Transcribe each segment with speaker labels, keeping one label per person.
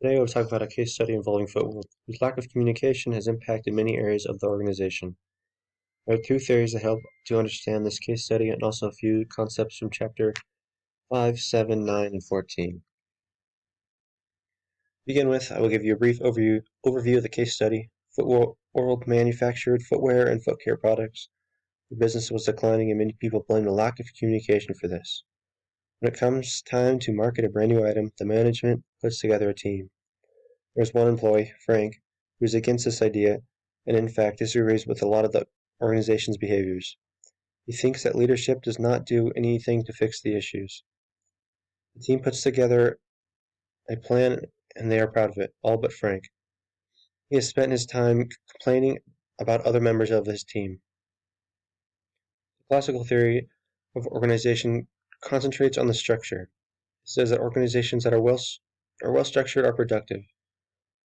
Speaker 1: Today I will talk about a case study involving FootWorld, whose lack of communication has impacted many areas of the organization. There are two theories that help to understand this case study and also a few concepts from chapter 5, 7, 9, and 14. To begin with, I will give you a brief overview of the case study. FootWorld manufactured footwear and foot care products. The business was declining and many people blame the lack of communication for this. When it comes time to market a brand new item, the management puts together a team. There's one employee, Frank, who's against this idea and in fact disagrees with a lot of the organization's behaviors. He thinks that leadership does not do anything to fix the issues. The team puts together a plan and they are proud of it, all but Frank. He has spent his time complaining about other members of his team. The classical theory of organization concentrates on the structure. It says that organizations that are well structured are productive.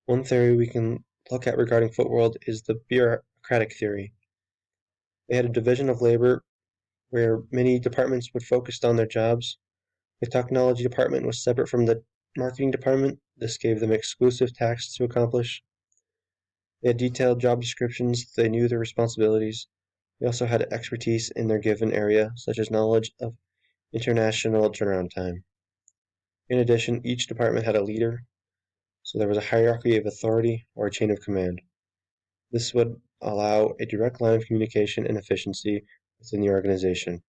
Speaker 1: One theory we can look at regarding FootWorld is the bureaucratic theory. They had a division of labor where many departments would focus on their jobs. The technology department was separate from the marketing department. This gave them exclusive tasks to accomplish. They had detailed job descriptions. They knew their responsibilities. They also had expertise in their given area, such as knowledge of international turnaround time. In addition, each department had a leader, so there was a hierarchy of authority or a chain of command. This would allow a direct line of communication and efficiency within the organization.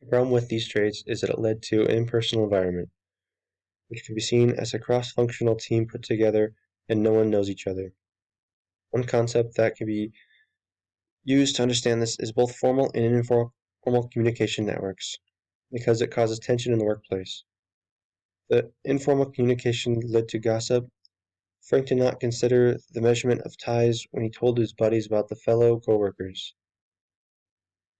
Speaker 1: The problem with these traits is that it led to an impersonal environment, which can be seen as a cross-functional team put together and no one knows each other. One concept that can be used to understand this is both formal and informal communication networks, because it causes tension in the workplace. The informal communication led to gossip. Frank did not consider the measurement of ties when he told his buddies about the fellow coworkers.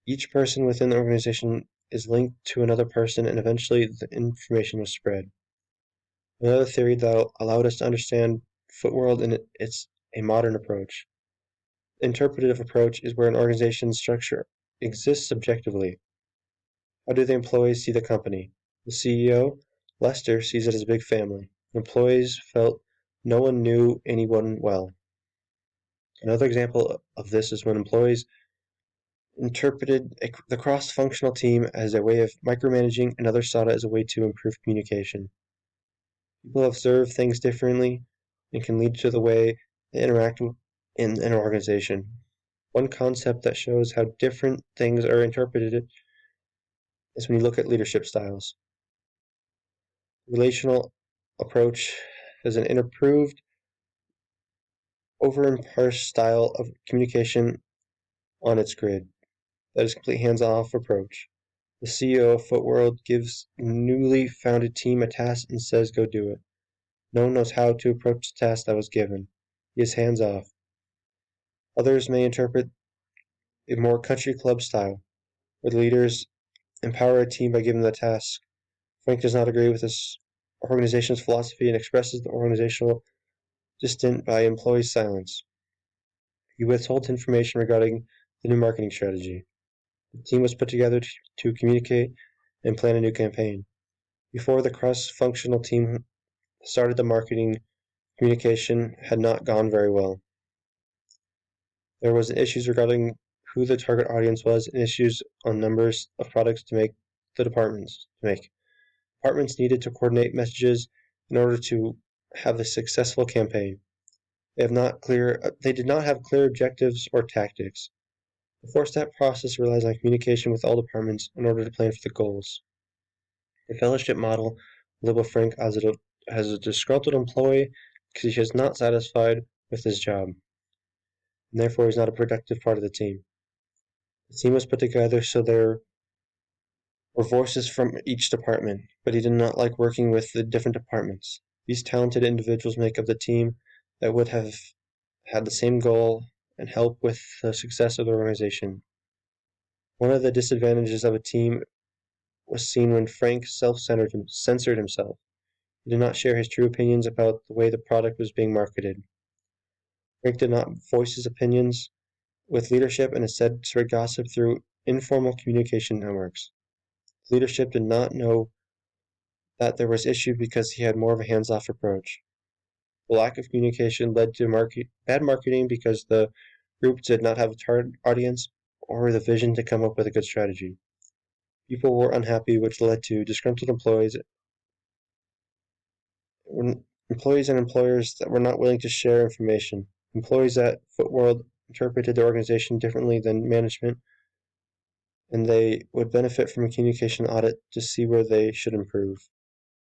Speaker 1: Each person within the organization is linked to another person and eventually the information was spread. Another theory that allowed us to understand FootWorld and it's a modern approach. The interpretive approach is where an organization's structure exists subjectively. How do the employees see the company? The CEO, Lester, sees it as a big family. Employees felt no one knew anyone well. Another example of this is when employees interpreted the cross-functional team as a way of micromanaging and others saw it as a way to improve communication. People observe things differently and can lead to the way they interact in an organization. One concept that shows how different things are interpreted is when you look at leadership styles. Relational approach is an improved, over-impartial style of communication on its grid. That is a complete hands-off approach. The CEO of FootWorld gives a newly founded team a task and says go do it. No one knows how to approach the task that was given. He is hands-off. Others may interpret a more country club style, where the leaders empower a team by giving them the task. Frank does not agree with this organization's philosophy and expresses the organizational dissent by employee silence. He withholds information regarding the new marketing strategy. The team was put together to communicate and plan a new campaign. Before the cross-functional team started, the marketing communication had not gone very well. There was issues regarding who the target audience was and issues on numbers of products to make the departments to make. Departments needed to coordinate messages in order to have a successful campaign. They did not have clear objectives or tactics. The four-step process relies on communication with all departments in order to plan for the goals. The fellowship model labeled Frank as a disgruntled employee because he is not satisfied with his job, and therefore he is not a productive part of the team. The team was put together so there were voices from each department, but he did not like working with the different departments. These talented individuals make up the team that would have had the same goal and help with the success of the organization. One of the disadvantages of a team was seen when Frank censored himself. He did not share his true opinions about the way the product was being marketed. Frank did not voice his opinions with leadership and instead spread gossip through informal communication networks. Leadership did not know that there was issue because he had more of a hands-off approach. The lack of communication led to bad marketing because the group did not have a target audience or the vision to come up with a good strategy. People were unhappy, which led to disgruntled employees and employers that were not willing to share information. Employees at Footworld interpreted the organization differently than management, and they would benefit from a communication audit to see where they should improve.